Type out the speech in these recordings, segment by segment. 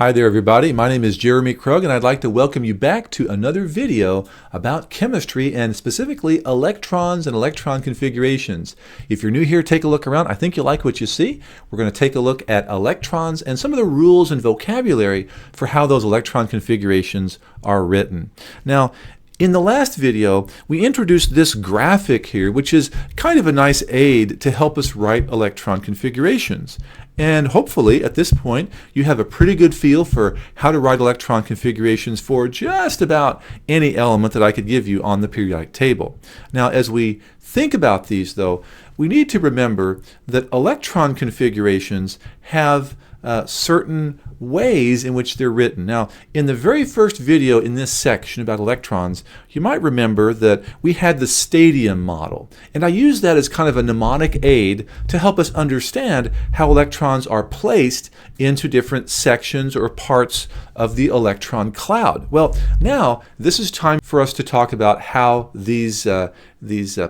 Hi there everybody, my name is Jeremy Krug and I'd like to welcome you back to another video about chemistry and specifically electrons and electron configurations. If you're new here, take a look around. I think you'll like what you see. We're going to take a look at electrons and some of the rules and vocabulary for how those electron configurations are written. Now, in the last video, we introduced this graphic here, which is kind of a nice aid to help us write electron configurations. And hopefully, at this point, you have a pretty good feel for how to write electron configurations for just about any element that I could give you on the periodic table. Now, as we think about these, though, we need to remember that electron configurations have certain ways in which they're written. Now, in the very first video in this section about electrons, you might remember that we had the stadium model. And I used that as kind of a mnemonic aid to help us understand how electrons are placed into different sections or parts of the electron cloud. Well, now this is time for us to talk about how these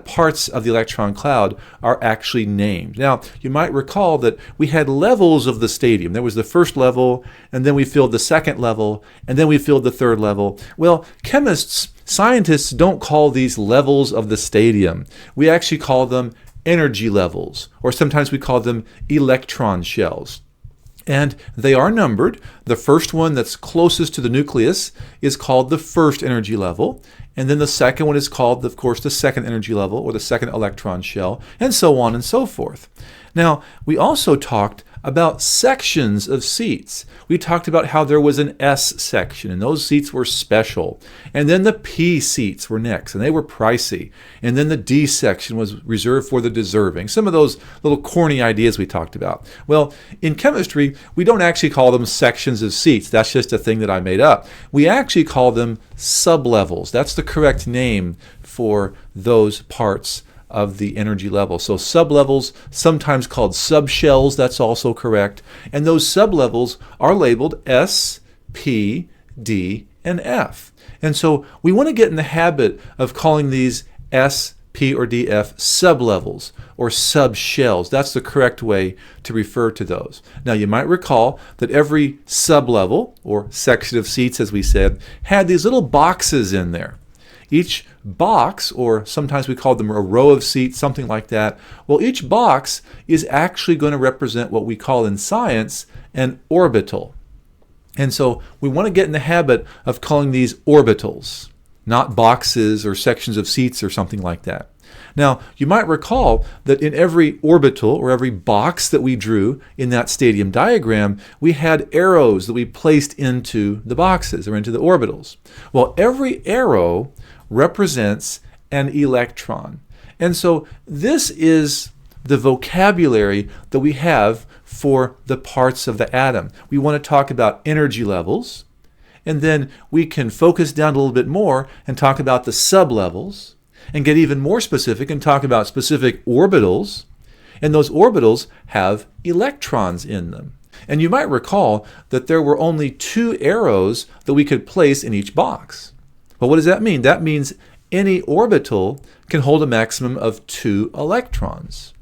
parts of the electron cloud are actually named. Now, you might recall that we had levels of the stadium. There was the first level, and then we filled the second level, and then we filled the third level. Well, scientists don't call these levels of the stadium. We actually call them energy levels, or sometimes we call them electron shells. And they are numbered. The first one that's closest to the nucleus is called the first energy level. And then the second one is called, of course, the second energy level or the second electron shell, and so on and so forth. Now, we also talked about sections of seats. We talked about how there was an S section, and those seats were special. And then the P seats were next, and they were pricey. And then the D section was reserved for the deserving. Some of those little corny ideas we talked about. Well, in chemistry, we don't actually call them sections of seats. That's just a thing that I made up. We actually call them sublevels. That's the correct name for those parts of the energy level. So sublevels, sometimes called subshells, that's also correct. And those sublevels are labeled S, P, D, and F. And so we want to get in the habit of calling these S, P, or D, F sublevels or subshells. That's the correct way to refer to those. Now you might recall that every sublevel or section of seats, as we said, had these little boxes in there. Each box, or sometimes we call them a row of seats, something like that, well, each box is actually going to represent what we call in science an orbital. And so we want to get in the habit of calling these orbitals, not boxes or sections of seats or something like that. Now, you might recall that in every orbital or every box that we drew in that stadium diagram, we had arrows that we placed into the boxes or into the orbitals. Well, every arrow represents an electron. And so this is the vocabulary that we have for the parts of the atom. We want to talk about energy levels, and then we can focus down a little bit more and talk about the sublevels, and get even more specific and talk about specific orbitals, and those orbitals have electrons in them. And you might recall that there were only 2 arrows that we could place in each box. Well, what does that mean? That means any orbital can hold a maximum of 2 electrons.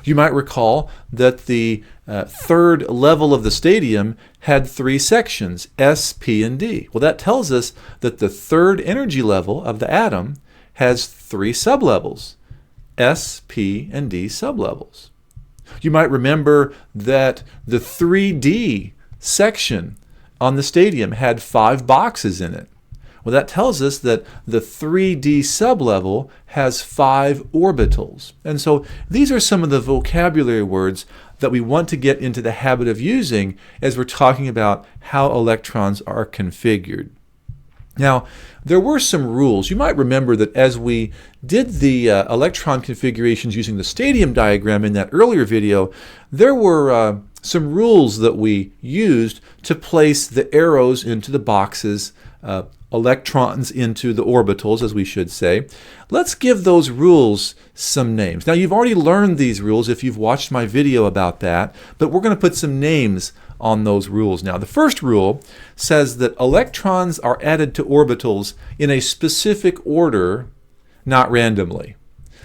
You might recall that the third level of the stadium had 3 sections, S, P, and D. Well, that tells us that the third energy level of the atom has 3 sublevels, S, P, and D sublevels. You might remember that the 3D section on the stadium had 5 boxes in it. Well, that tells us that the 3D sublevel has 5 orbitals. And so these are some of the vocabulary words that we want to get into the habit of using as we're talking about how electrons are configured. Now, there were some rules. You might remember that as we did the electron configurations using the stadium diagram in that earlier video, there were some rules that we used to place the arrows into the boxes, electrons into the orbitals, as we should say. Let's give those rules some names. Now, you've already learned these rules if you've watched my video about that, but we're going to put some names on those rules now. The first rule says that electrons are added to orbitals in a specific order, not randomly.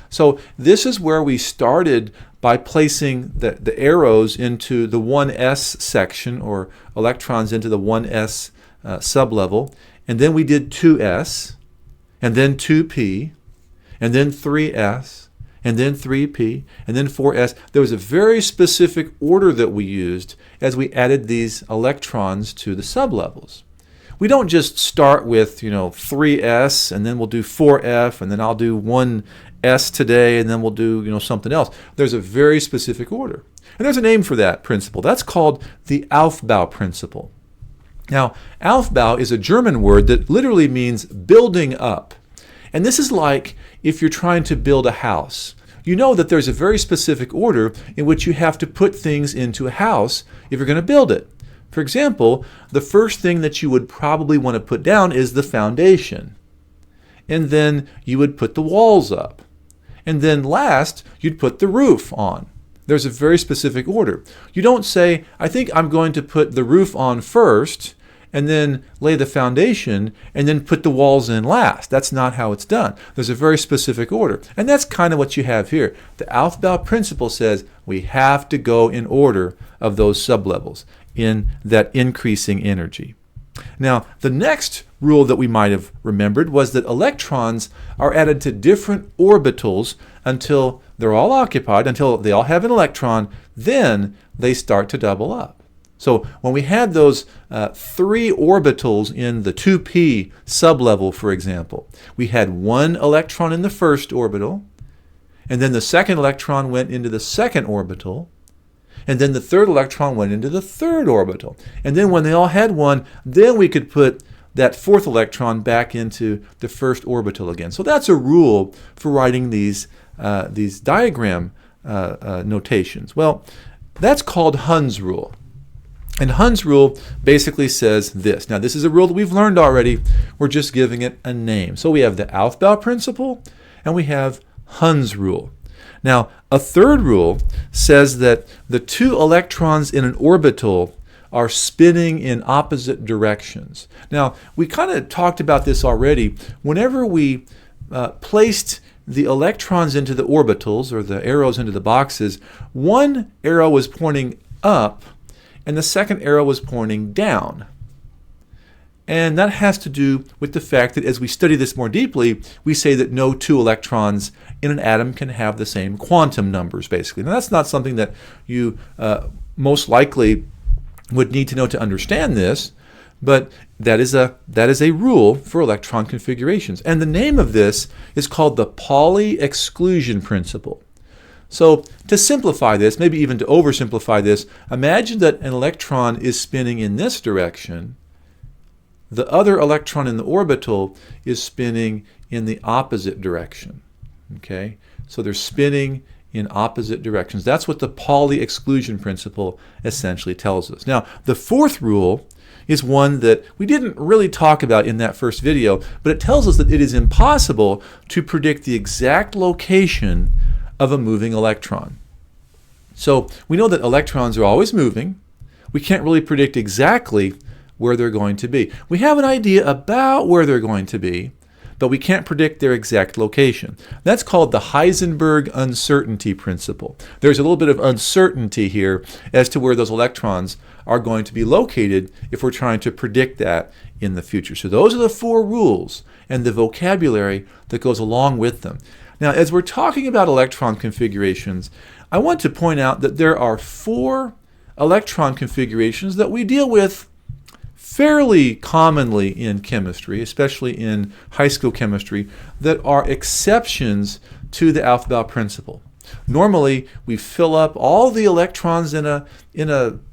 So this is where we started by placing the arrows into the 1s section, or electrons into the 1s sublevel, and then we did 2s, and then 2p, and then 3s, and then 3p, and then 4s. There was a very specific order that we used as we added these electrons to the sublevels. We don't just start with 3s, and then we'll do 4f, and then I'll do 1s today, and then we'll do something else. There's a very specific order. And there's a name for that principle. That's called the Aufbau principle. Now, Aufbau is a German word that literally means building up. And this is like if you're trying to build a house. You know that there's a very specific order in which you have to put things into a house if you're going to build it. For example, the first thing that you would probably want to put down is the foundation. And then you would put the walls up. And then last, you'd put the roof on. There's a very specific order. You don't say, I think I'm going to put the roof on first, and then lay the foundation, and then put the walls in last. That's not how it's done. There's a very specific order. And that's kind of what you have here. The Aufbau principle says we have to go in order of those sublevels in that increasing energy. Now, the next rule that we might have remembered was that electrons are added to different orbitals until they're all occupied, until they all have an electron, then they start to double up. So when we had those 3 orbitals in the 2p sublevel, for example, we had 1 electron in the first orbital, and then the second electron went into the second orbital, and then the third electron went into the third orbital. And then when they all had 1, then we could put that fourth electron back into the first orbital again. So that's a rule for writing these diagram notations. Well, that's called Hund's rule. And Hund's rule basically says this. Now, this is a rule that we've learned already. We're just giving it a name. So we have the Aufbau principle, and we have Hund's rule. Now, a third rule says that the 2 electrons in an orbital are spinning in opposite directions. Now, we kind of talked about this already. Whenever we placed the electrons into the orbitals, or the arrows into the boxes, one arrow was pointing up, and the second arrow was pointing down. And that has to do with the fact that as we study this more deeply, we say that no 2 electrons in an atom can have the same quantum numbers, basically. Now, that's not something that you most likely would need to know to understand this, but that is a rule for electron configurations. And the name of this is called the Pauli exclusion principle. So to simplify this, maybe even to oversimplify this, imagine that an electron is spinning in this direction. The other electron in the orbital is spinning in the opposite direction. Okay? So they're spinning in opposite directions. That's what the Pauli exclusion principle essentially tells us. Now, the fourth rule is one that we didn't really talk about in that first video, but it tells us that it is impossible to predict the exact location of a moving electron. So we know that electrons are always moving. We can't really predict exactly where they're going to be. We have an idea about where they're going to be, but we can't predict their exact location. That's called the Heisenberg uncertainty principle. There's a little bit of uncertainty here as to where those electrons are going to be located if we're trying to predict that in the future. So those are the 4 rules and the vocabulary that goes along with them. Now, as we're talking about electron configurations, I want to point out that there are 4 electron configurations that we deal with fairly commonly in chemistry, especially in high school chemistry, that are exceptions to the Aufbau principle. Normally, we fill up all the electrons in a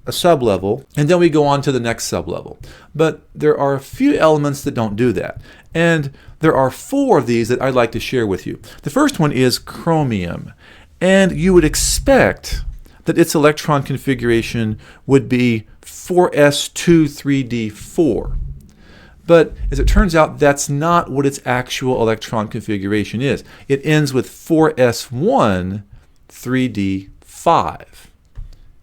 sublevel, and then we go on to the next sublevel. But there are a few elements that don't do that. And there are 4 of these that I'd like to share with you. The first one is chromium. And you would expect that its electron configuration would be 4s2,3d4. But as it turns out, that's not what its actual electron configuration is. It ends with 4s1,3d5.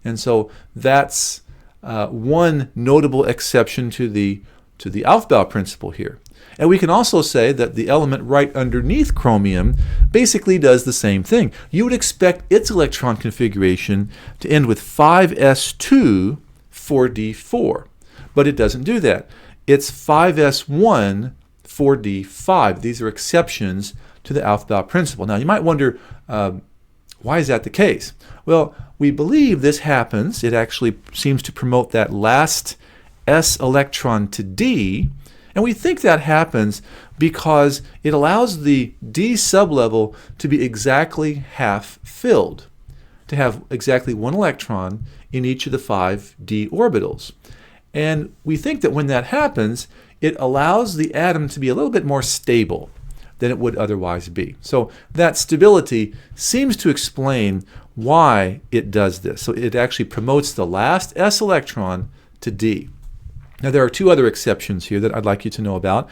And so that's one notable exception to the Aufbau principle here. And we can also say that the element right underneath chromium basically does the same thing. You would expect its electron configuration to end with 5s2 4d4, but it doesn't do that. It's 5s1 4d5. These are exceptions to the Aufbau principle. Now you might wonder, why is that the case? Well, we believe this happens. It actually seems to promote that last s electron to d, and we think that happens because it allows the d sublevel to be exactly half filled, to have exactly one electron in each of the 5 d orbitals. And we think that when that happens, it allows the atom to be a little bit more stable than it would otherwise be. So that stability seems to explain why it does this. So it actually promotes the last s electron to d. Now there are 2 other exceptions here that I'd like you to know about.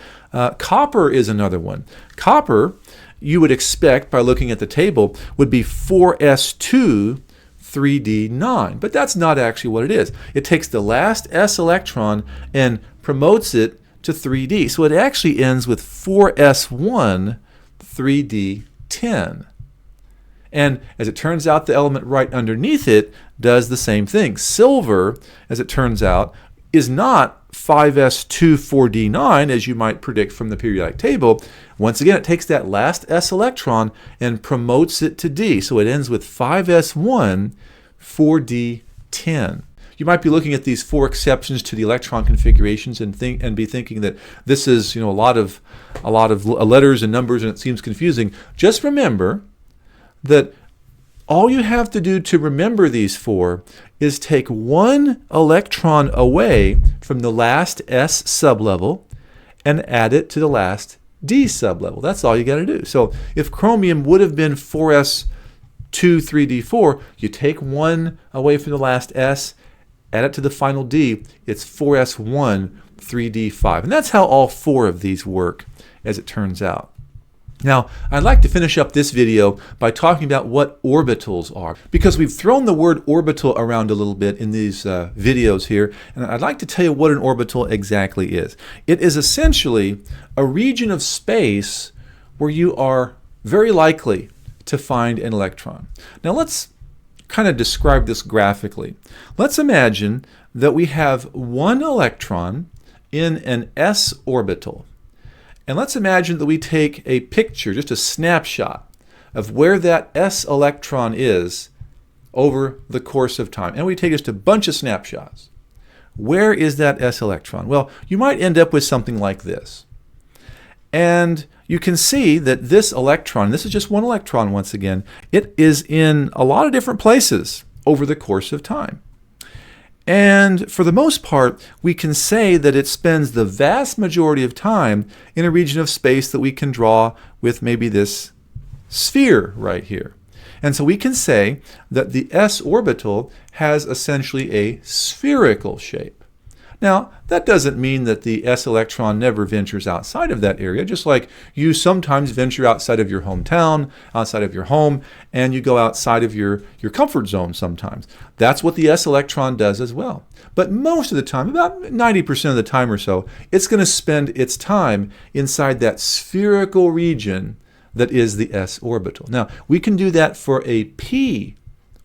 Copper is another one. Copper, you would expect by looking at the table, would be 4s2 3d9, but that's not actually what it is. It takes the last s electron and promotes it to 3d. So it actually ends with 4s1 3d10. And as it turns out, the element right underneath it does the same thing. Silver, as it turns out, is not 5s2 4d9 as you might predict from the periodic table. Once again, it takes that last s electron and promotes it to d. So it ends with 5s1 4d10. You might be looking at these 4 exceptions to the electron configurations and be thinking that this is, a lot of letters and numbers and it seems confusing. Just remember that all you have to do to remember these 4 is take one electron away from the last s sublevel and add it to the last d sublevel. That's all you got to do. So if chromium would have been 4s2 3d4, you take one away from the last s, add it to the final d, it's 4s1 3d5. And that's how all 4 of these work, as it turns out. Now, I'd like to finish up this video by talking about what orbitals are, because we've thrown the word orbital around a little bit in these videos here, and I'd like to tell you what an orbital exactly is. It is essentially a region of space where you are very likely to find an electron. Now, let's kind of describe this graphically. Let's imagine that we have one electron in an s orbital. And let's imagine that we take a picture, just a snapshot, of where that s electron is over the course of time. And we take just a bunch of snapshots. Where is that s electron? Well, you might end up with something like this. And you can see that this electron, this is just one electron once again, it is in a lot of different places over the course of time. And for the most part, we can say that it spends the vast majority of time in a region of space that we can draw with maybe this sphere right here. And so we can say that the s orbital has essentially a spherical shape. Now, that doesn't mean that the s electron never ventures outside of that area, just like you sometimes venture outside of your hometown, outside of your home, and you go outside of your comfort zone sometimes. That's what the s electron does as well. But most of the time, about 90% of the time or so, it's going to spend its time inside that spherical region that is the s orbital. Now, we can do that for a p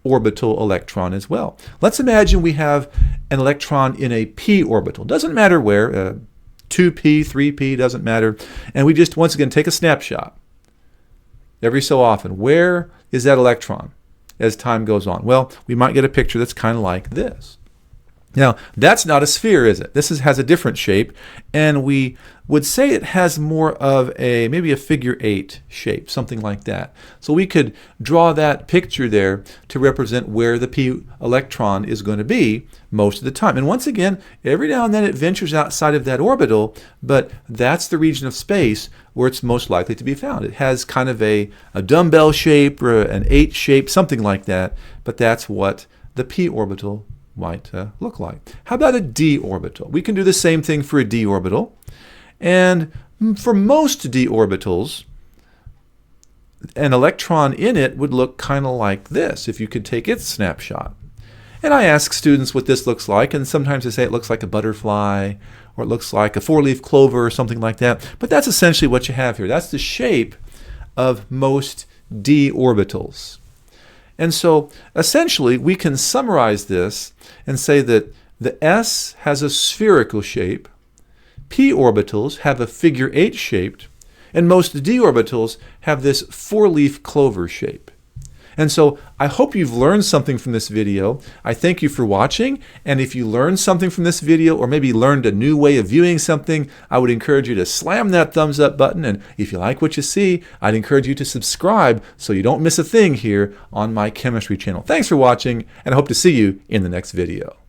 orbital electron as well. Let's imagine we have an electron in a p orbital. Doesn't matter where, 2p, 3p, doesn't matter. And we just, once again, take a snapshot every so often. Where is that electron as time goes on? Well, we might get a picture that's kind of like this. Now, that's not a sphere, is it? This has a different shape, and we would say it has more of maybe a figure 8 shape, something like that. So we could draw that picture there to represent where the p electron is going to be most of the time. And once again, every now and then it ventures outside of that orbital, but that's the region of space where it's most likely to be found. It has kind of a dumbbell shape or an 8 shape, something like that, but that's what the p orbital might look like. How about a d orbital? We can do the same thing for a d orbital. And for most d orbitals, an electron in it would look kind of like this if you could take its snapshot. And I ask students what this looks like, and sometimes they say it looks like a butterfly, or it looks like a four-leaf clover or something like that. But that's essentially what you have here. That's the shape of most d orbitals. And so essentially we can summarize this and say that the s has a spherical shape, p orbitals have a figure 8 shaped, and most d orbitals have this four-leaf clover shape. And so I hope you've learned something from this video. I thank you for watching, and if you learned something from this video or maybe learned a new way of viewing something, I would encourage you to slam that thumbs up button, and if you like what you see, I'd encourage you to subscribe so you don't miss a thing here on my chemistry channel. Thanks for watching, and I hope to see you in the next video.